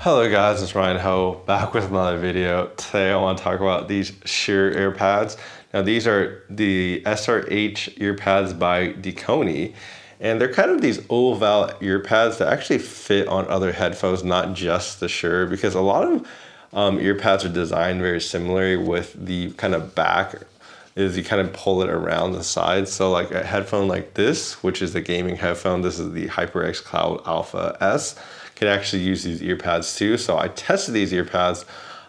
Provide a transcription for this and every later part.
Hello guys, it's Ryan Ho back with another video. Today I want to talk about these Shure Earpads. Now these are the SRH earpads by Dekoni, and they're kind of these oval earpads that actually fit on other headphones, not just the Shure, because a lot of earpads are designed very similarly with the kind of back is you kind of pull it around the side. So like a headphone like this, which is the gaming headphone, this is the Hyperx Cloud Alpha S, can actually use these earpads too. So I tested these earpads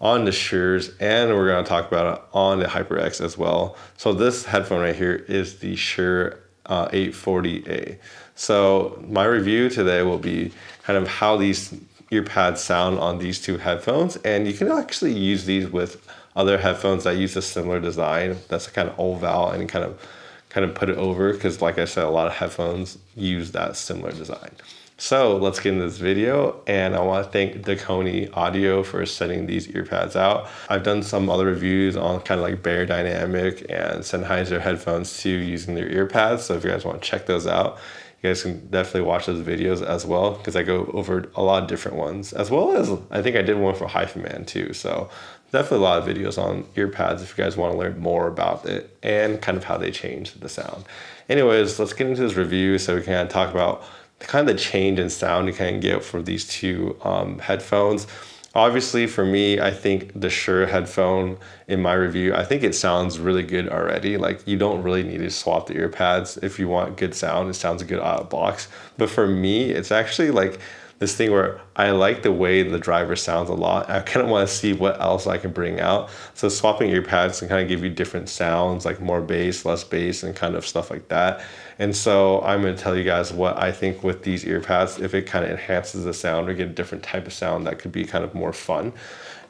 on the Shures, and we're going to talk about it on the Hyperx as well. So this headphone right here is the Shure 840a. So my review today will be kind of how these earpads sound on these two headphones, and you can actually use these with other headphones that use a similar design that's kind of oval, and kind of put it over, because like I said, a lot of headphones use that similar design. So let's get into this video, and I want to thank Dekoni Audio for sending these earpads out. I've done some other reviews on kind of like Bear Dynamic and Sennheiser headphones too, using their earpads. So if you guys want to check those out, you guys can definitely watch those videos as well, because I go over a lot of different ones, as well as I think I did one for Hyphen too. So definitely a lot of videos on earpads if you guys want to learn more about it and kind of how they change the sound. Anyways, let's get into this review so we can kind of talk about kind of the change in sound you can get for these two headphones. Obviously for me, I think the Shure headphone in my review, I think it sounds really good already. Like, you don't really need to swap the earpads if you want good sound. It sounds good out of the box. But for me, it's actually like this thing where I like the way the driver sounds a lot. I kind of want to see what else I can bring out. So swapping earpads can kind of give you different sounds, like more bass, less bass, and kind of stuff like that. And so I'm going to tell you guys what I think with these earpads, if it kind of enhances the sound or get a different type of sound that could be kind of more fun.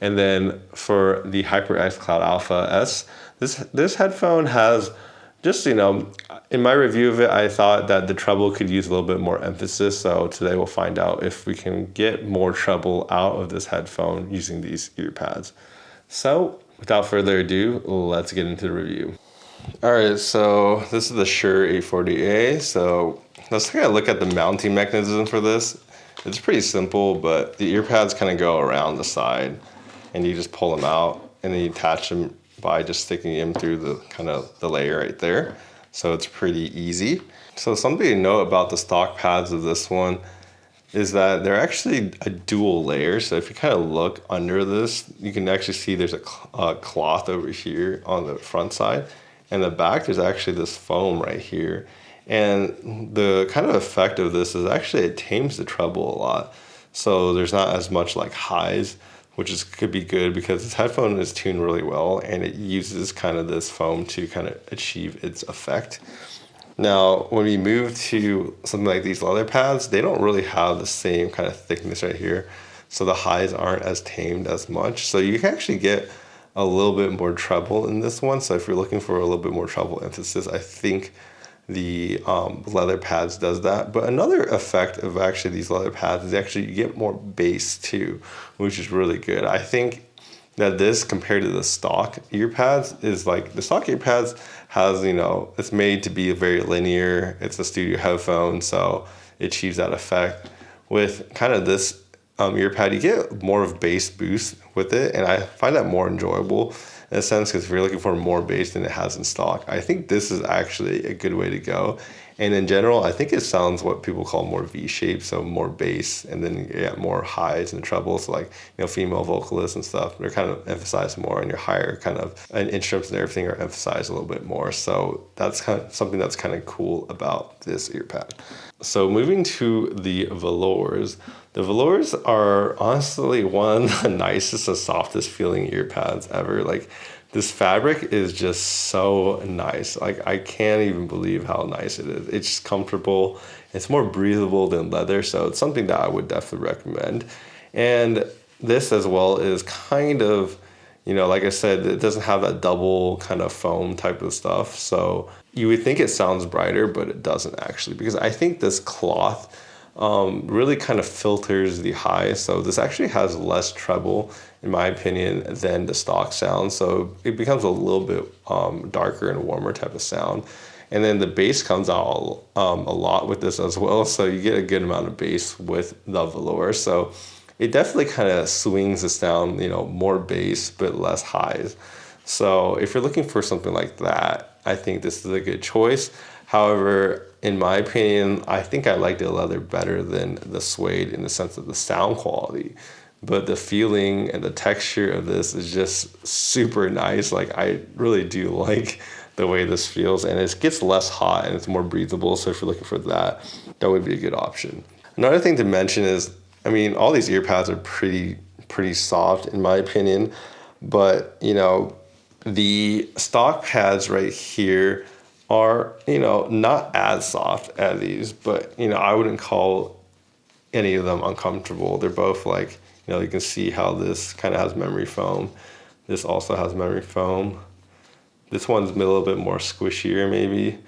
And then for the HyperX Cloud Alpha S, this headphone has just, in my review of it, I thought that the treble could use a little bit more emphasis. So today we'll find out if we can get more treble out of this headphone using these earpads. So without further ado, let's get into the review. All right, so this is the Shure 840a. So let's take a look at the mounting mechanism for this. It's pretty simple, but the earpads kind of go around the side, and you just pull them out, and then you attach them by just sticking them through the kind of the layer right there. So it's pretty easy. So something to note about the stock pads of this one is that they're actually a dual layer. So if you kind of look under this, you can actually see there's a cloth over here on the front side. And the back, there's actually this foam right here. And the kind of effect of this is actually it tames the treble a lot. So there's not as much like highs, which could be good because this headphone is tuned really well, and it uses kind of this foam to kind of achieve its effect. Now, when we move to something like these leather pads, they don't really have the same kind of thickness right here. So the highs aren't as tamed as much. So you can actually get a little bit more treble in this one. So if you're looking for a little bit more treble emphasis, I think the leather pads does that. But another effect of actually these leather pads is actually you get more bass too, which is really good. I think that this, compared to the stock earpads, is like the stock earpads has, it's made to be very linear. It's a studio headphone, so it achieves that effect. With kind of this earpad, you get more of bass boost with it, and I find that more enjoyable in a sense, because if you're looking for more bass than it has in stock, I think this is actually a good way to go. And in general, I think it sounds what people call more V-shaped, so more bass, and then you get more highs and trebles. So like, female vocalists and stuff, they're kind of emphasized more, and your higher kind of and instruments and everything are emphasized a little bit more. So that's kind of something that's kind of cool about this earpad. So moving to the velours. The velours are honestly one of the nicest and softest feeling earpads ever. Like, this fabric is just so nice. Like, I can't even believe how nice it is. It's just comfortable. It's more breathable than leather, so it's something that I would definitely recommend. And this as well is kind of, like I said, it doesn't have that double kind of foam type of stuff. So you would think it sounds brighter, but it doesn't actually, because I think this cloth really kind of filters the highs. So this actually has less treble, in my opinion, than the stock sound. So it becomes a little bit darker and warmer type of sound. And then the bass comes out a lot with this as well. So you get a good amount of bass with the velour. So it definitely kind of swings the sound, you know, more bass but less highs. So if you're looking for something like that, I think this is a good choice. However, in my opinion, I think I like the leather better than the suede in the sense of the sound quality. But the feeling and the texture of this is just super nice. Like, I really do like the way this feels, and it gets less hot and it's more breathable. So if you're looking for that, that would be a good option. Another thing to mention is, I mean, all these ear pads are pretty soft in my opinion, but you know, the stock pads right here are, you know, not as soft as these, but you know, I wouldn't call any of them uncomfortable. They're both like, you know, you can see how this kind of has memory foam. This also has memory foam. This one's a little bit more squishier maybe,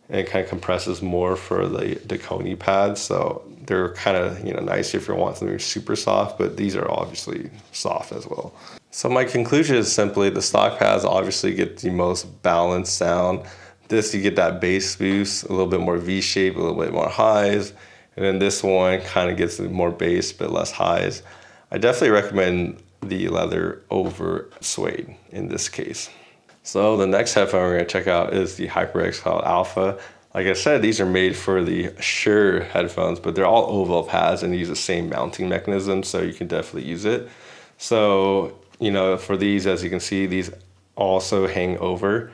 and it kind of compresses more for the Dekoni pads. So they're kind of, you know, nice if you want something super soft, but these are obviously soft as well. So my conclusion is simply the stock pads obviously get the most balanced sound. This, you get that bass boost, a little bit more V-shape, a little bit more highs. And then this one kind of gets more bass but less highs. I definitely recommend the leather over suede in this case. So the next headphone we're going to check out is the Hyperx called Alpha. Like I said, these are made for the Shure headphones, but they're all oval pads and use the same mounting mechanism, so you can definitely use it. So, you know, for these, as you can see, these also hang over.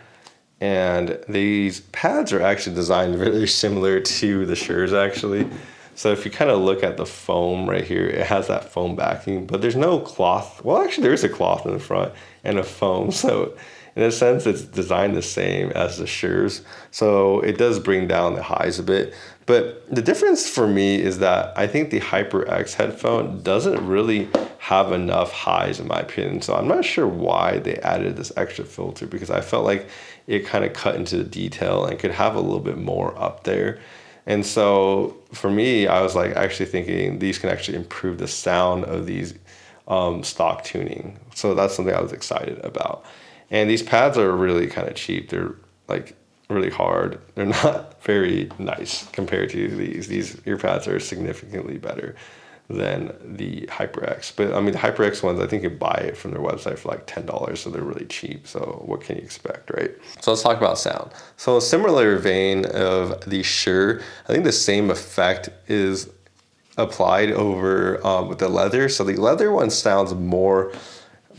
And these pads are actually designed very similar to the Shures actually. So if you kind of look at the foam right here, it has that foam backing, but there's no cloth. Well, actually there is a cloth in the front and a foam. So in a sense, it's designed the same as the Shures. So it does bring down the highs a bit. But the difference for me is that I think the HyperX headphone doesn't really have enough highs in my opinion. So I'm not sure why they added this extra filter, because I felt like it kind of cut into the detail and could have a little bit more up there. And so for me, I was like actually thinking these can actually improve the sound of these stock tuning. So that's something I was excited about. And these pads are really kind of cheap. They're like really hard. They're not very nice compared to these. These ear pads are significantly better than the HyperX. But I mean, the HyperX ones, I think you buy it from their website for like $10, so they're really cheap. So what can you expect, right? So let's talk about sound. So a similar vein of the Shure, I think the same effect is applied over with the leather. So the leather one sounds more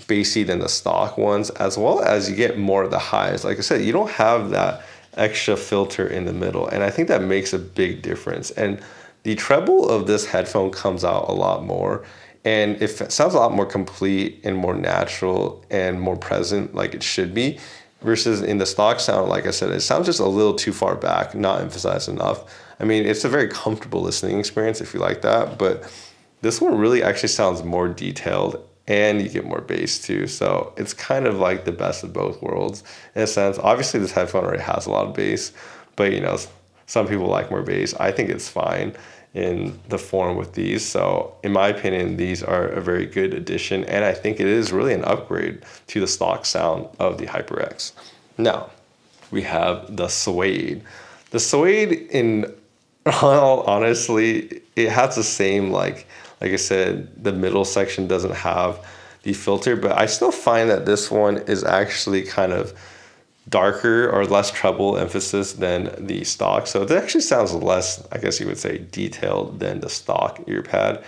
bassy than the stock ones, as well as you get more of the highs. Like I said, you don't have that extra filter in the middle, and I think that makes a big difference. And the treble of this headphone comes out a lot more, and it sounds a lot more complete and more natural and more present like it should be, versus in the stock sound, like I said, it sounds just a little too far back, not emphasized enough. I mean, it's a very comfortable listening experience if you like that, but this one really actually sounds more detailed, and you get more bass too. So it's kind of like the best of both worlds in a sense. Obviously this headphone already has a lot of bass, but you know, some people like more bass. I think it's fine in the form with these. So in my opinion, these are a very good addition, and I think it is really an upgrade to the stock sound of the HyperX. Now, we have the Suede. The Suede, in all honestly, it has the same, like I said, the middle section doesn't have the filter, but I still find that this one is actually kind of darker or less treble emphasis than the stock. So it actually sounds less, I guess you would say, detailed than the stock ear pad.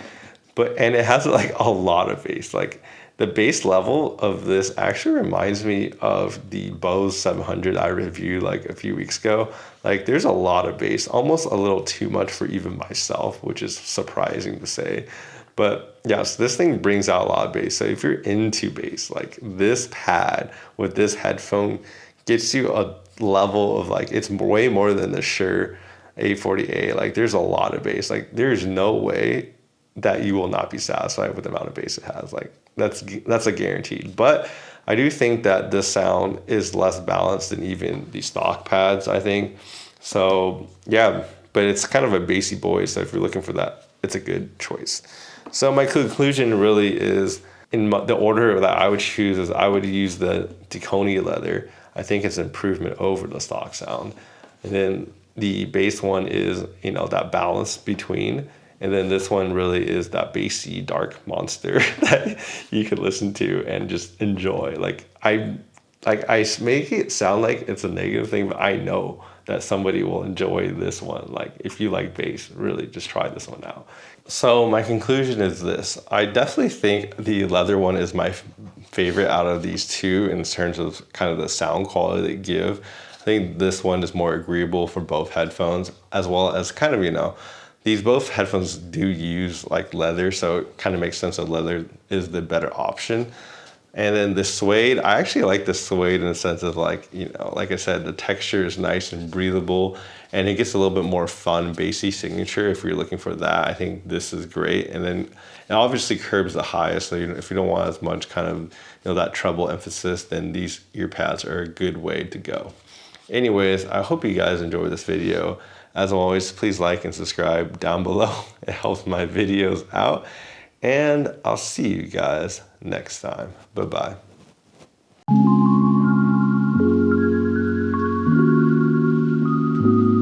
And it has like a lot of bass. Like the bass level of this actually reminds me of the Bose 700 I reviewed like a few weeks ago. Like there's a lot of bass, almost a little too much for even myself, which is surprising to say. But yes, this thing brings out a lot of bass. So if you're into bass, like this pad with this headphone gets you a level of like, it's way more than the Shure 840a. Like there's a lot of bass. Like there's no way that you will not be satisfied with the amount of bass it has. Like that's a guarantee. But I do think that this sound is less balanced than even the stock pads, I think. So yeah, but it's kind of a bassy boy. So if you're looking for that, it's a good choice. So my conclusion really is, in the order that I would choose is I would use the Dekoni leather. I think it's an improvement over the stock sound. And then the bass one is, you know, that balance between. And then this one really is that bassy dark monster that you can listen to and just enjoy. Like I make it sound like it's a negative thing, but I know that somebody will enjoy this one. Like if you like bass, really just try this one out. So my conclusion is this. I definitely think the leather one is my favorite out of these two in terms of kind of the sound quality they give. I think this one is more agreeable for both headphones, as well as kind of, you know, these both headphones do use like leather, so it kind of makes sense that leather is the better option. And then the suede, I actually like the suede in the sense of like, you know, like I said, the texture is nice and breathable, and it gets a little bit more fun, bassy signature. If you're looking for that, I think this is great. And then it obviously curbs the highest, so if you don't want as much kind of, you know, that treble emphasis, then these ear pads are a good way to go. Anyways, I hope you guys enjoyed this video. As always, please like and subscribe down below. It helps my videos out. And I'll see you guys next time. Bye-bye.